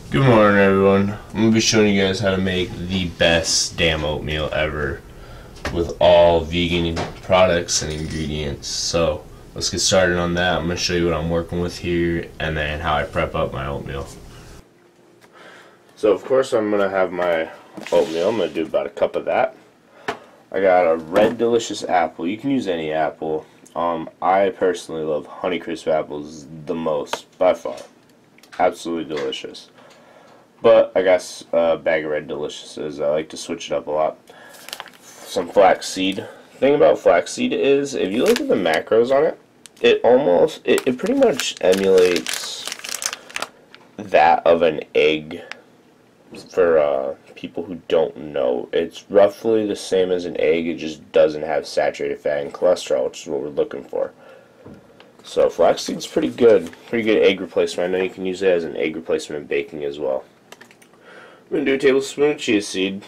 Good morning, everyone. I'm going to be showing you guys how to make the best damn oatmeal ever with all vegan products and ingredients. So let's get started on that. I'm going to show you what I'm working with here and then how I prep up my oatmeal. So of course I'm going to have my oatmeal. I'm going to do about a cup of that. I got a red delicious apple. You can use any apple. I personally love Honeycrisp apples the most by far. Absolutely delicious. But I got a bag of Red Deliciouses. I like to switch it up a lot. Some flaxseed. The thing about flaxseed is, if you look at the macros on it, it pretty much emulates that of an egg. For people who don't know, it's roughly the same as an egg. It just doesn't have saturated fat and cholesterol, which is what we're looking for. So flaxseed's pretty good egg replacement. I know you can use it as an egg replacement in baking as well. I'm going to do a tablespoon of chia seed.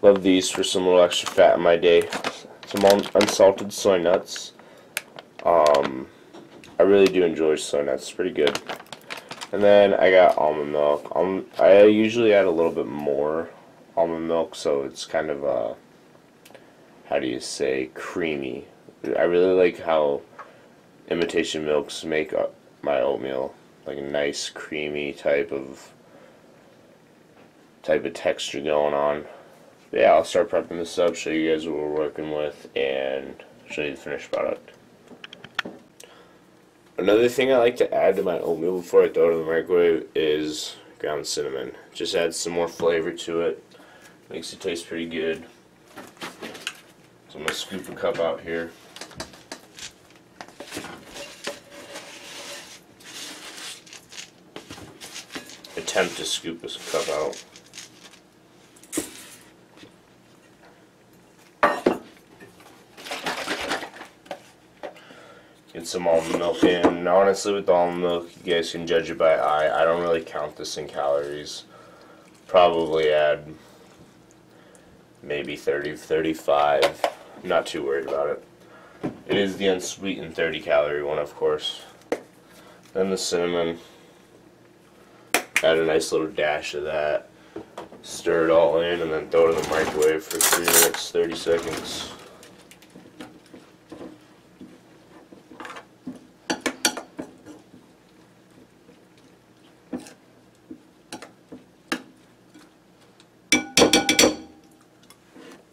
Love these for some little extra fat in my day. Some unsalted soy nuts. I really do enjoy soy nuts. It's pretty good. And then I got almond milk. I usually add a little bit more almond milk, so it's kind of how do you say, creamy. I really like how imitation milks make my oatmeal, like a nice creamy type of texture going on. But yeah, I'll start prepping this up, show you guys what we're working with, and show you the finished product. Another thing I like to add to my oatmeal before I throw it in the microwave is ground cinnamon. Just adds some more flavor to it. Makes it taste pretty good. So I'm going to scoop a cup out here. Attempt to scoop this cup out. Get some almond milk in. Honestly, with the almond milk, you guys can judge it by eye. I don't really count this in calories. Probably add maybe 30, 35. I'm not too worried about it. It is the unsweetened 30-calorie one, of course. Then the cinnamon. Add a nice little dash of that. Stir it all in and then throw it in the microwave for 3 minutes, 30 seconds.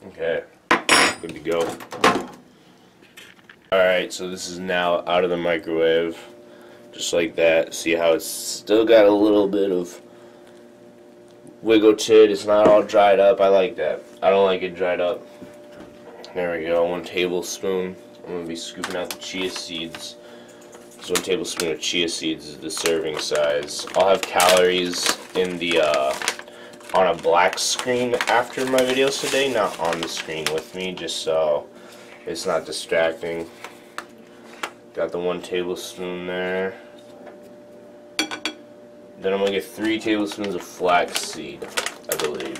Okay, good to go. Alright, so this is now out of the microwave. Just like that. See how it's still got a little bit of wiggle to it. It's not all dried up. I like that. I don't like it dried up. There we go. 1 tablespoon. I'm going to be scooping out the chia seeds. So 1 tablespoon of chia seeds is the serving size. I'll have calories in the on a black screen after my videos today, not on the screen with me, just so it's not distracting. Got the 1 tablespoon there. Then I'm going to get 3 tablespoons of flaxseed, I believe.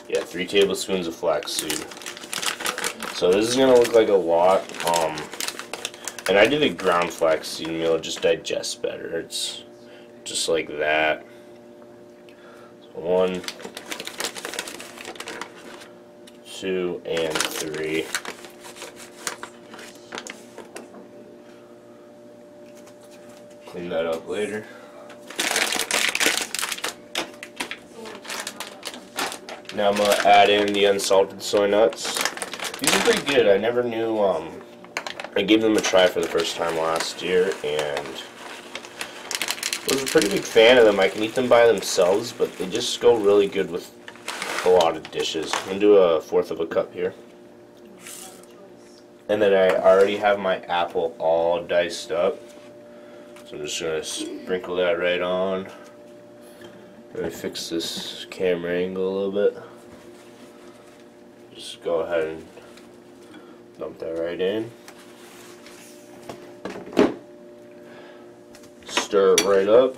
Yeah, 3 tablespoons of flaxseed. So this is going to look like a lot. And I did a ground flaxseed meal, it just digests better. It's just like that. So 1, 2, and 3. Clean that up later. Now I'm going to add in the unsalted soy nuts. These are pretty good. I never knew, I gave them a try for the first time last year and was a pretty big fan of them. I can eat them by themselves, but they just go really good with a lot of dishes. I'm going to do 1/4 of a cup here. And then I already have my apple all diced up. So I'm just going to sprinkle that right on. Really fix this camera angle a little bit. Just go ahead and dump that right in. Stir it right up.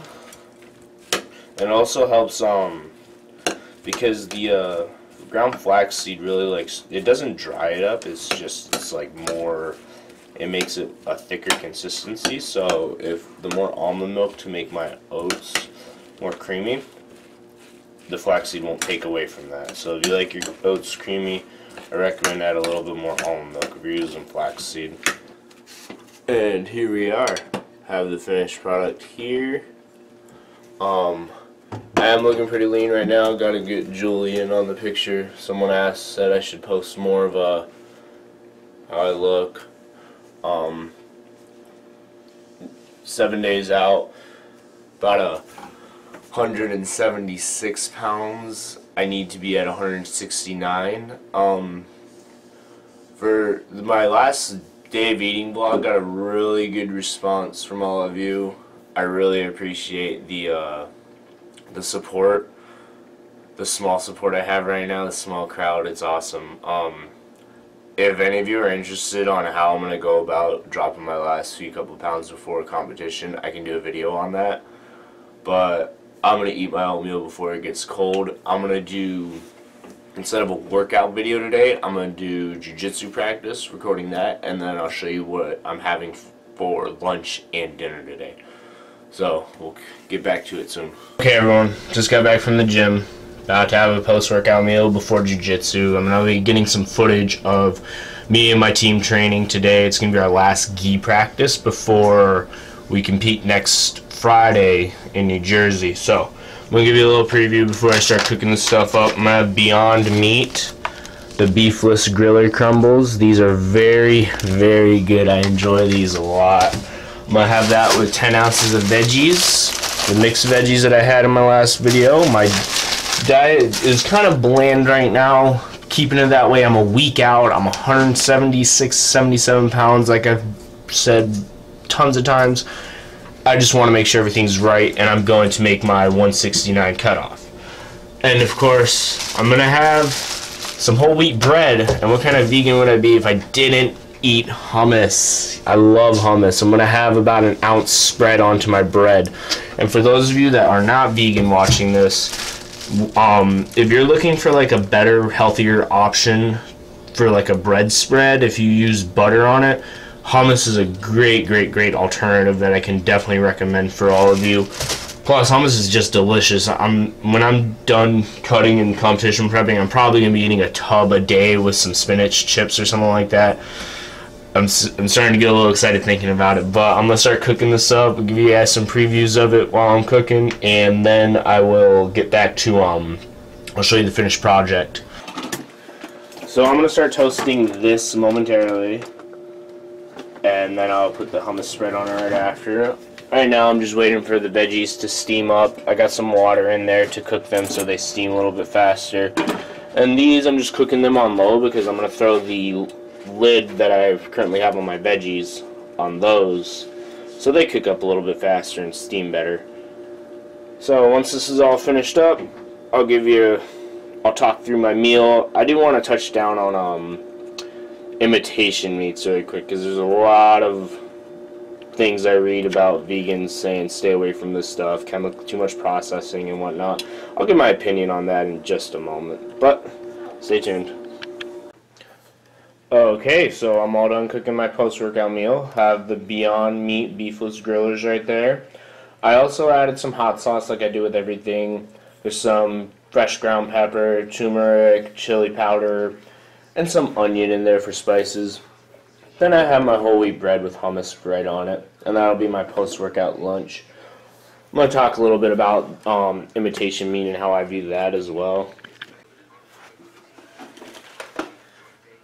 And it also helps because the ground flaxseed really likes, it doesn't dry it up, it's like more it makes it a thicker consistency. So if the more almond milk to make my oats more creamy, the flaxseed won't take away from that. So if you like your oats creamy, I recommend add a little bit more almond milk if you're using flaxseed. And here we are. Have the finished product here. I am looking pretty lean right now. Got to get Julie in on the picture. Someone said I should post more of how I look. 7 days out, about 176 pounds. I need to be at 169. For my last day of eating vlog, got a really good response from all of you. I really appreciate the support, the small support I have right now, the small crowd. It's awesome. If any of you are interested on how I'm going to go about dropping my last couple pounds before a competition, I can do a video on that. But I'm going to eat my oatmeal before it gets cold. I'm going to do, instead of a workout video today, I'm going to do Jiu Jitsu practice, recording that, and then I'll show you what I'm having for lunch and dinner today. So, we'll get back to it soon. Okay everyone, just got back from the gym. About to have a post-workout meal before Jiu-Jitsu. I'm going to be getting some footage of me and my team training today. It's going to be our last gi practice before we compete next Friday in New Jersey. So, I'm going to give you a little preview before I start cooking this stuff up. I'm going to have Beyond Meat, the beefless griller crumbles. These are very, very good. I enjoy these a lot. I'm going to have that with 10 ounces of veggies, the mixed veggies that I had in my last video. My diet is kind of bland right now, keeping it that way. I'm a week out. I'm 176, 77 pounds, like I've said tons of times. I just want to make sure everything's right, and I'm going to make my 169 cutoff. And of course, I'm going to have some whole wheat bread. And what kind of vegan would I be if I didn't eat hummus? I love hummus. I'm going to have about an ounce spread onto my bread. And for those of you that are not vegan watching this, if you're looking for like a better, healthier option for like a bread spread, if you use butter on it, hummus is a great alternative that I can definitely recommend for all of you. Plus, hummus is just delicious. When I'm done cutting and competition prepping, I'm probably going to be eating a tub a day with some spinach chips or something like that. I'm starting to get a little excited thinking about it, but I'm going to start cooking this up. I'll give you guys some previews of it while I'm cooking, and then I will get back to, I'll show you the finished project. So I'm going to start toasting this momentarily, and then I'll put the hummus spread on it right after. Right now I'm just waiting for the veggies to steam up. I got some water in there to cook them so they steam a little bit faster. And these, I'm just cooking them on low because I'm going to throw the lid that I currently have on my veggies on those so they cook up a little bit faster and steam better. So once this is all finished up, I'll talk through my meal. I do want to touch down on imitation meats really quick because there's a lot of things I read about vegans saying stay away from this stuff, too much processing and whatnot. I'll give my opinion on that in just a moment, but stay tuned. Okay, so I'm all done cooking my post-workout meal. Have the Beyond Meat beefless grillers right there. I also added some hot sauce like I do with everything. There's some fresh ground pepper, turmeric, chili powder, and some onion in there for spices. Then I have my whole wheat bread with hummus spread on it, and that'll be my post-workout lunch. I'm going to talk a little bit about imitation meat and how I view that as well.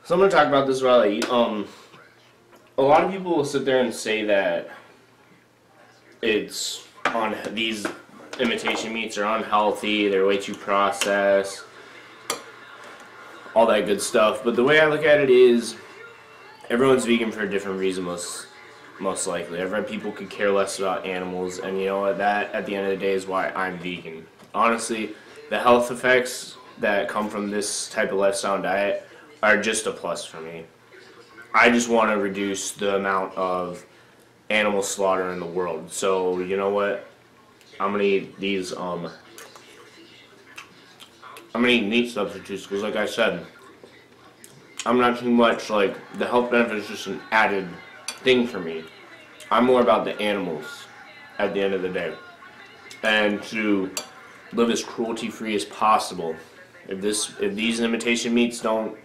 So I'm going to talk about this while I eat. A lot of people will sit there and say that these imitation meats are unhealthy, they're way too processed, all that good stuff. But the way I look at it is, everyone's vegan for a different reason, most likely. People could care less about animals, and you know what, that at the end of the day is why I'm vegan. Honestly, the health effects that come from this type of lifestyle diet are just a plus for me. I just want to reduce the amount of animal slaughter in the world. So you know what? I'm gonna eat these. I'm gonna eat meat substitutes because, like I said, I'm not too much like the health benefits, just an added thing for me. I'm more about the animals at the end of the day. And to live as cruelty-free as possible. If these imitation meats don't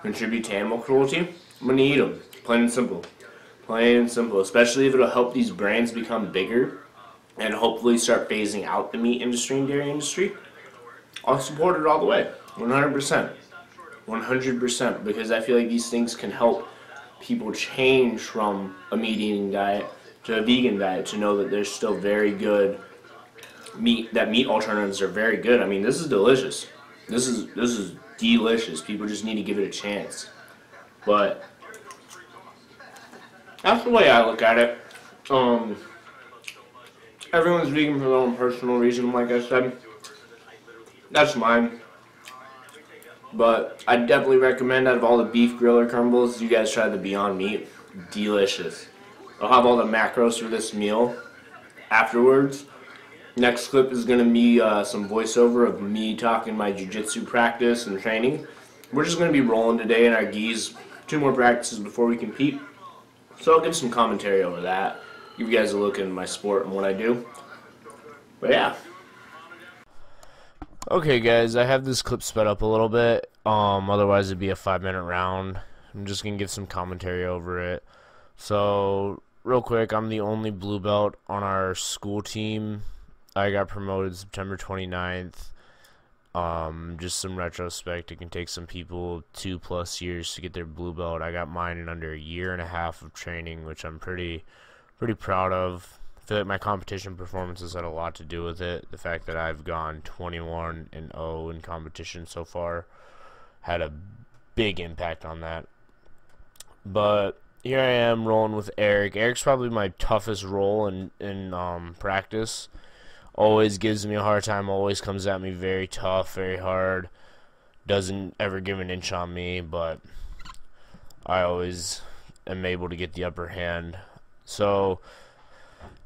contribute to animal cruelty, I'm gonna eat them. Plain and simple. Plain and simple. Especially if it'll help these brands become bigger and hopefully start phasing out the meat industry and dairy industry. I'll support it all the way, 100%. 100%, because I feel like these things can help people change from a meat-eating diet to a vegan diet, to know that there's still very good meat alternatives are very good. I mean, this is delicious. This is delicious. People just need to give it a chance. But that's the way I look at it. Everyone's vegan for their own personal reason, like I said. That's mine. But I definitely recommend, out of all the beef griller crumbles, you guys try the Beyond Meat. Delicious. I'll have all the macros for this meal afterwards. Next clip is going to be some voiceover of me talking my Jiu Jitsu practice and training. We're just going to be rolling today in our gis. 2 more practices before we compete. So I'll give some commentary over that. Give you guys a look into my sport and what I do. But yeah. Okay guys, I have this clip sped up a little bit. Otherwise it'd be a 5-minute round. I'm just going to give some commentary over it. So, real quick, I'm the only blue belt on our school team. I got promoted September 29th. Just some retrospect, it can take some people 2+ years to get their blue belt. I got mine in under a year and a half of training, which I'm pretty proud of. I feel like my competition performances had a lot to do with it. The fact that I've gone 21-0 in competition so far had a big impact on that. But here I am rolling with Eric. Eric's probably my toughest role in practice. Always gives me a hard time, always comes at me very tough, very hard. Doesn't ever give an inch on me, but I always am able to get the upper hand. So,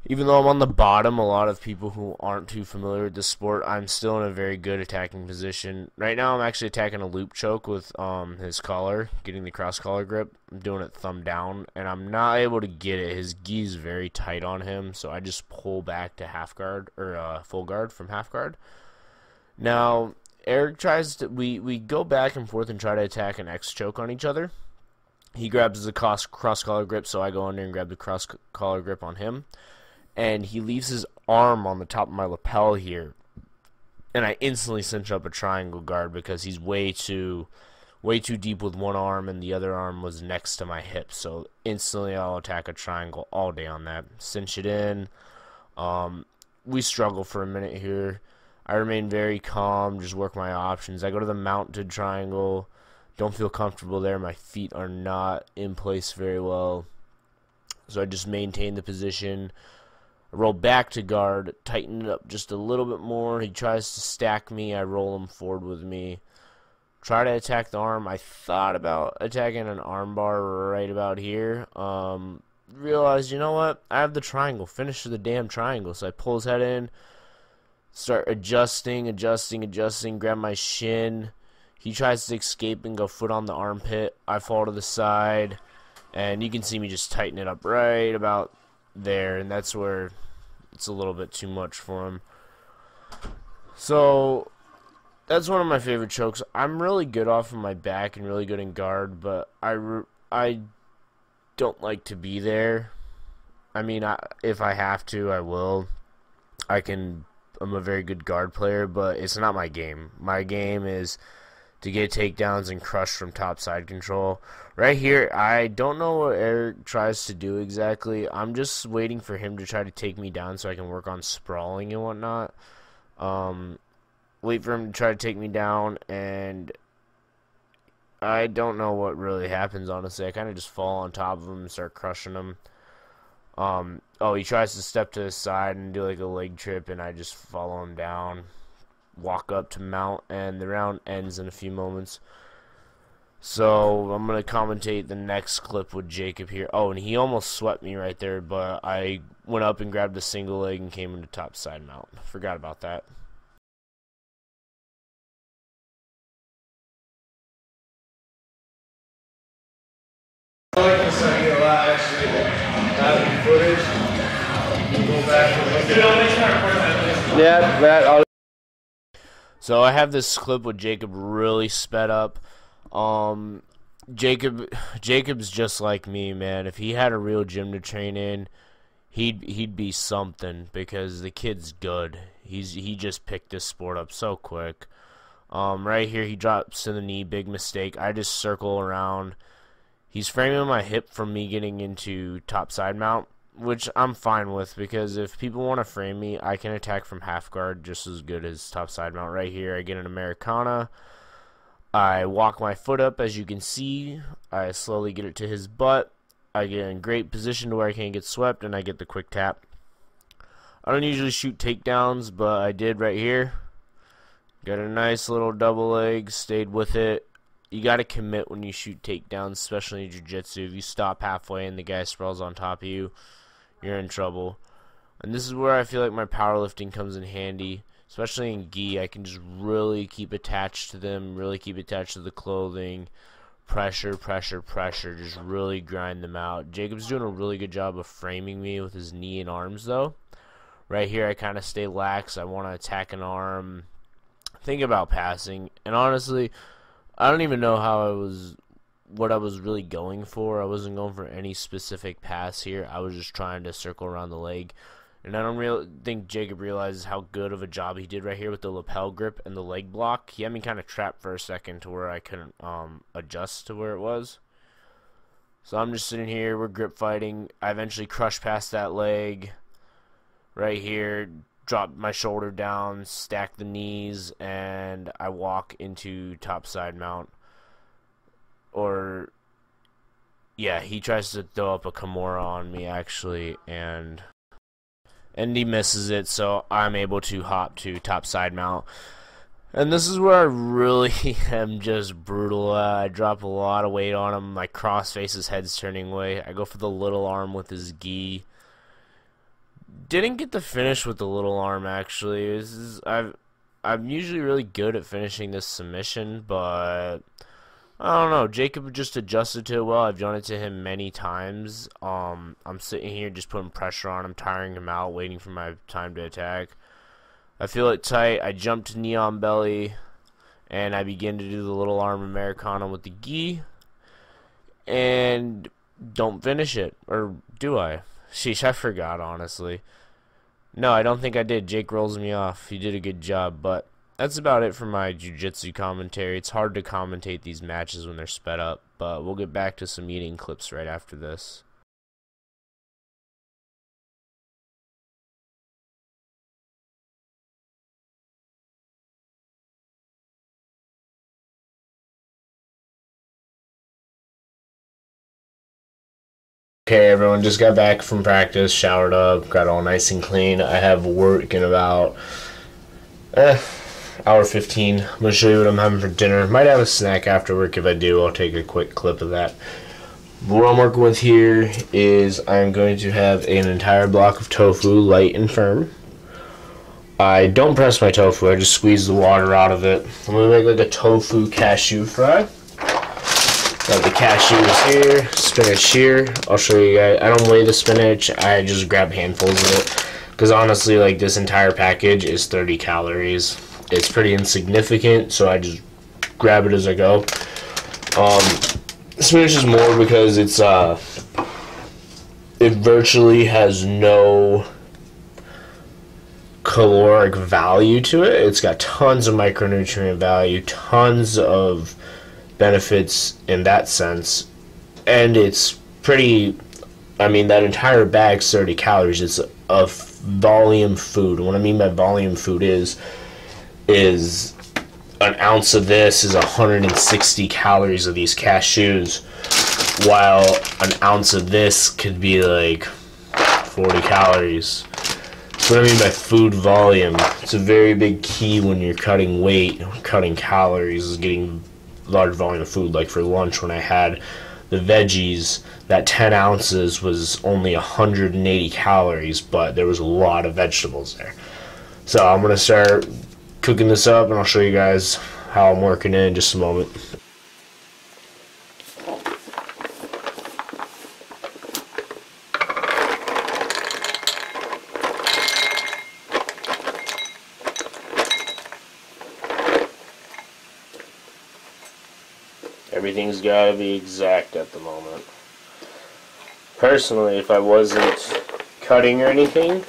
even though I'm on the bottom, a lot of people who aren't too familiar with the sport, I'm still in a very good attacking position. Right now, I'm actually attacking a loop choke with his collar, getting the cross collar grip. I'm doing it thumb down, and I'm not able to get it. His gi is very tight on him, so I just pull back to half guard, or full guard from half guard. Now, Eric tries to, we go back and forth and try to attack an X choke on each other. He grabs the cross collar grip, so I go under and grab the cross collar grip on him. And he leaves his arm on the top of my lapel here, and I instantly cinch up a triangle guard because he's way too deep with one arm, and the other arm was next to my hip. So instantly I'll attack a triangle all day on that. Cinch it in. We struggle for a minute here. I remain very calm, just work my options. I go to the mounted triangle. Don't feel comfortable there. My feet are not in place very well. So I just maintain the position. I roll back to guard, tighten it up just a little bit more. He tries to stack me. I roll him forward with me. Try to attack the arm. I thought about attacking an arm bar right about here. Realized, you know what? I have the triangle. Finish the damn triangle. So I pull his head in, start adjusting, grab my shin. He tries to escape and go foot on the armpit. I fall to the side, and you can see me just tighten it up right about there, and that's where it's a little bit too much for him. So that's one of my favorite chokes. I'm really good off of my back and really good in guard, but I don't like to be there. I mean, if I have to, I will. I'm a very good guard player, but it's not my game. My game is to get takedowns and crush from top side control. Right here, I don't know what Eric tries to do exactly. I'm just waiting for him to try to take me down so I can work on sprawling and whatnot. Wait for him to try to take me down, and I don't know what really happens, honestly. I kind of just fall on top of him and start crushing him. Oh, he tries to step to the side and do like a leg trip, and I just follow him down. Walk up to mount, and the round ends in a few moments. So I'm going to commentate the next clip with Jacob here. Oh, and he almost swept me right there, but I went up and grabbed a single leg and came into top side mount. Forgot about that. I like this idea a lot. have footage. We'll go back and look at it. Yeah, that. So I have this clip with Jacob really sped up. Jacob's just like me, man. If he had a real gym to train in, he'd be something, because the kid's good. He just picked this sport up so quick. Right here he drops to the knee, big mistake. I just circle around. He's framing my hip from me getting into top side mount, which I'm fine with, because if people want to frame me, I can attack from half guard just as good as top side mount. Right here I get an Americana. I walk my foot up, as you can see. I slowly get it to his butt. I get in great position to where I can't get swept, and I get the quick tap. I don't usually shoot takedowns, but I did right here. Got a nice little double leg, stayed with it. You got to commit when you shoot takedowns, especially in Jiu Jitsu. If you stop halfway and the guy sprawls on top of you, you're in trouble. And this is where I feel like my powerlifting comes in handy, especially in gi. I can just really keep attached to them, really keep attached to the clothing. Pressure, pressure, pressure. Just really grind them out. Jacob's doing a really good job of framing me with his knee and arms, though. Right here, I kind of stay lax. I want to attack an arm, think about passing, and honestly, I don't even know what I was really going for. I wasn't going for any specific pass here. I was just trying to circle around the leg. And I don't think Jacob realizes how good of a job he did right here with the lapel grip and the leg block. He had me kind of trapped for a second to where I couldn't adjust to where it was. So I'm just sitting here. We're grip fighting. I eventually crush past that leg right here. Drop my shoulder down, stack the knees, and I walk into top side mount. Or, yeah, he tries to throw up a Kimura on me, actually, and he misses it, so I'm able to hop to top side mount. And this is where I really am just brutal. I drop a lot of weight on him. My cross face, his head's turning away. I go for the little arm with his gi. Didn't get the finish with the little arm, actually. I'm usually really good at finishing this submission, but I don't know. Jacob just adjusted to it well. I've done it to him many times. I'm sitting here just putting pressure on him, tiring him out, waiting for my time to attack. I feel it tight. I jump to knee on belly, and I begin to do the little arm Americana with the gi, and don't finish it. Or do I? Sheesh, I forgot, honestly. No, I don't think I did. Jake rolls me off. He did a good job, but that's about it for my jiu-jitsu commentary. It's hard to commentate these matches when they're sped up, but we'll get back to some eating clips right after this. Okay, everyone, just got back from practice, showered up, got all nice and clean. I have work in about hour 15. I'm going to show you what I'm having for dinner. Might have a snack after work. If I do, I'll take a quick clip of that. What I'm working with here is I'm going to have an entire block of tofu, light and firm. I don't press my tofu, I just squeeze the water out of it. I'm going to make like a tofu cashew fry. Got the cashews here, spinach here. I'll show you guys. I don't weigh the spinach, I just grab handfuls of it. Because honestly, like, this entire package is 30 calories. It's pretty insignificant, so I just grab it as I go. Spinach is more because it's it virtually has no caloric value to it. It's got tons of micronutrient value, tons of benefits in that sense, and it's pretty, I mean, that entire bag's 30 calories. It's a volume food. What I mean by volume food is an ounce of this is 160 calories of these cashews, while an ounce of this could be like 40 calories. So what I mean by food volume, it's a very big key when you're cutting weight, cutting calories, is getting large volume of food. Like for lunch, when I had the veggies, that 10 ounces was only 180 calories, but there was a lot of vegetables there. So I'm going to start cooking this up, and I'll show you guys how I'm working in just a moment. Everything's got to be exact at the moment. Personally, if I wasn't cutting or anything,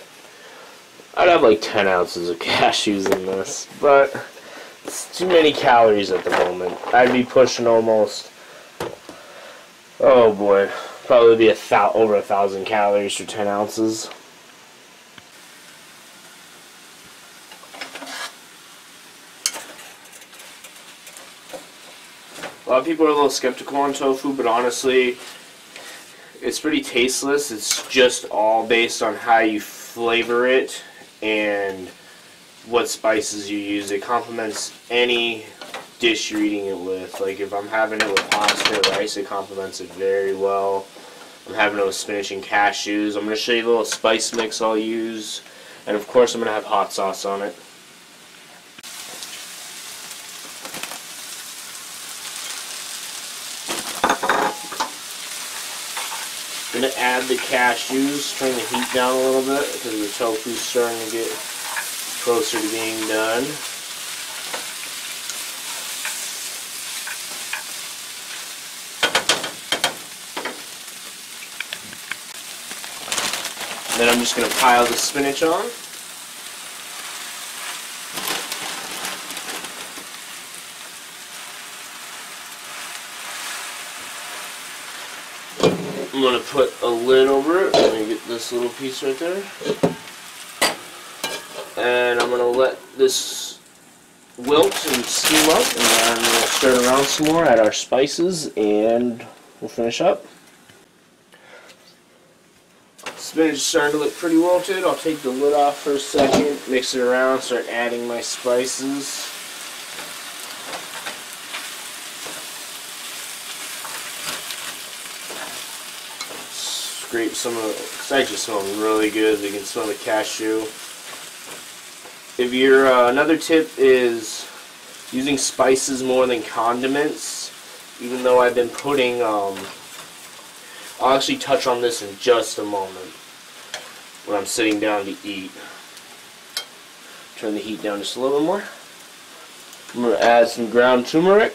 I'd have like 10 ounces of cashews in this, but it's too many calories at the moment. I'd be pushing almost, oh boy, probably be over 1,000 calories for 10 ounces. A lot of people are a little skeptical on tofu, but honestly, it's pretty tasteless. It's just all based on how you flavor it and what spices you use. It complements any dish you're eating it with. Like if I'm having it with pasta or rice, it complements it very well. I'm having it with spinach and cashews. I'm going to show you the little spice mix I'll use. And of course I'm going to have hot sauce on it. I'm going to add the cashews, turn the heat down a little bit because the tofu's starting to get closer to being done. Then I'm just going to pile the spinach on. I'm going to put a lid over it. Let me get this little piece right there. And I'm going to let this wilt and steam up, and then we'll stir it around some more, add our spices, and we'll finish up. Spinach is starting to look pretty wilted. I'll take the lid off for a second, mix it around, start adding my spices. Scrape some of it. It's actually smelling really good. You can smell the cashew. If you're another tip is using spices more than condiments. Even though I've been putting, I'll actually touch on this in just a moment when I'm sitting down to eat. Turn the heat down just a little bit more. I'm going to add some ground turmeric.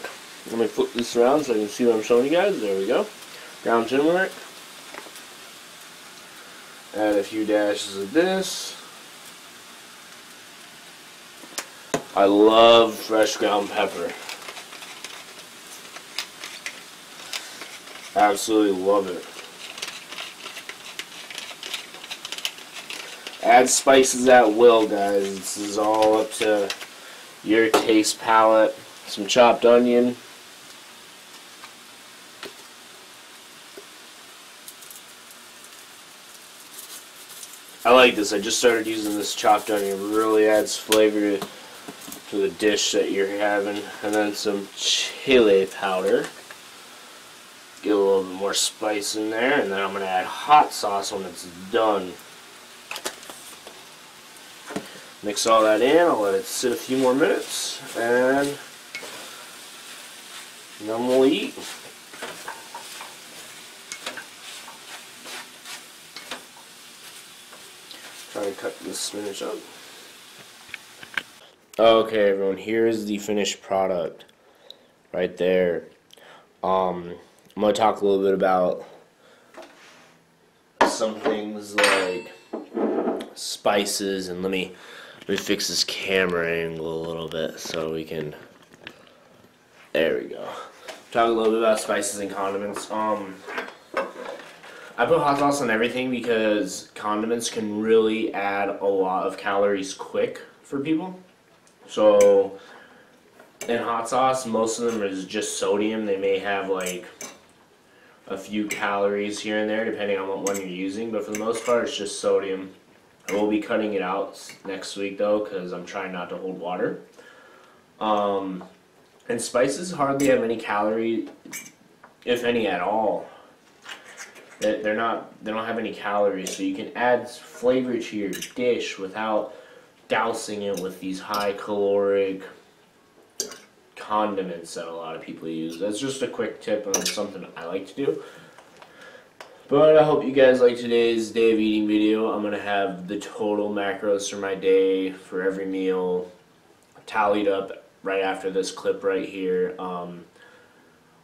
Let me flip this around so I can see what I'm showing you guys. There we go. Ground turmeric. Add a few dashes of this. I love fresh ground pepper. Absolutely love it. Add spices at will, guys. This is all up to your taste palette. Some chopped onion. I like this. I just started using this chopped onion. It really adds flavor to the dish that you're having. And then some chili powder. Get a little bit more spice in there. And then I'm going to add hot sauce when it's done. Mix all that in. I'll let it sit a few more minutes. And then we'll eat. Try to cut this spinach up. Okay, everyone, here's the finished product right there. I'm going to talk a little bit about some things like spices, and let me fix this camera angle a little bit so we can, there we go. Talk a little bit about spices and condiments. I put hot sauce on everything because condiments can really add a lot of calories quick for people. So in hot sauce, most of them is just sodium. They may have like a few calories here and there depending on what one you're using, but for the most part it's just sodium. I will be cutting it out next week though because I'm trying not to hold water. And spices hardly have any calorie, if any at all. They don't have any calories, so you can add flavor to your dish without dousing it with these high caloric condiments that a lot of people use. That's just a quick tip on something I like to do. But I hope you guys like today's day of eating video. I'm going to have the total macros for my day for every meal tallied up right after this clip right here.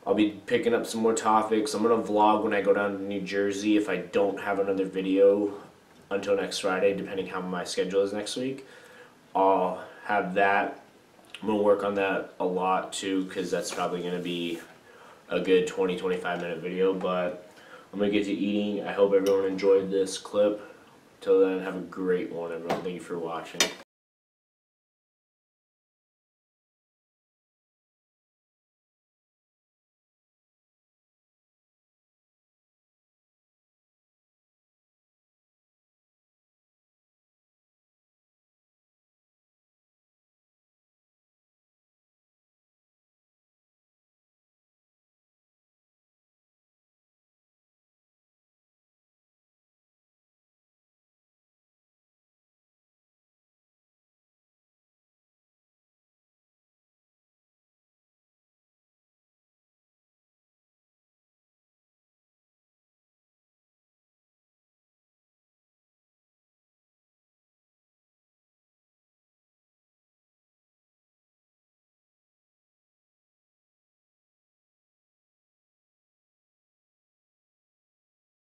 I'll be picking up some more topics. I'm going to vlog when I go down to New Jersey if I don't have another video until next Friday, depending how my schedule is next week. I'll have that. I'm going to work on that a lot too, because that's probably going to be a good 20-25 minute video. But I'm going to get to eating. I hope everyone enjoyed this clip. Till then, have a great one, everyone. Thank you for watching.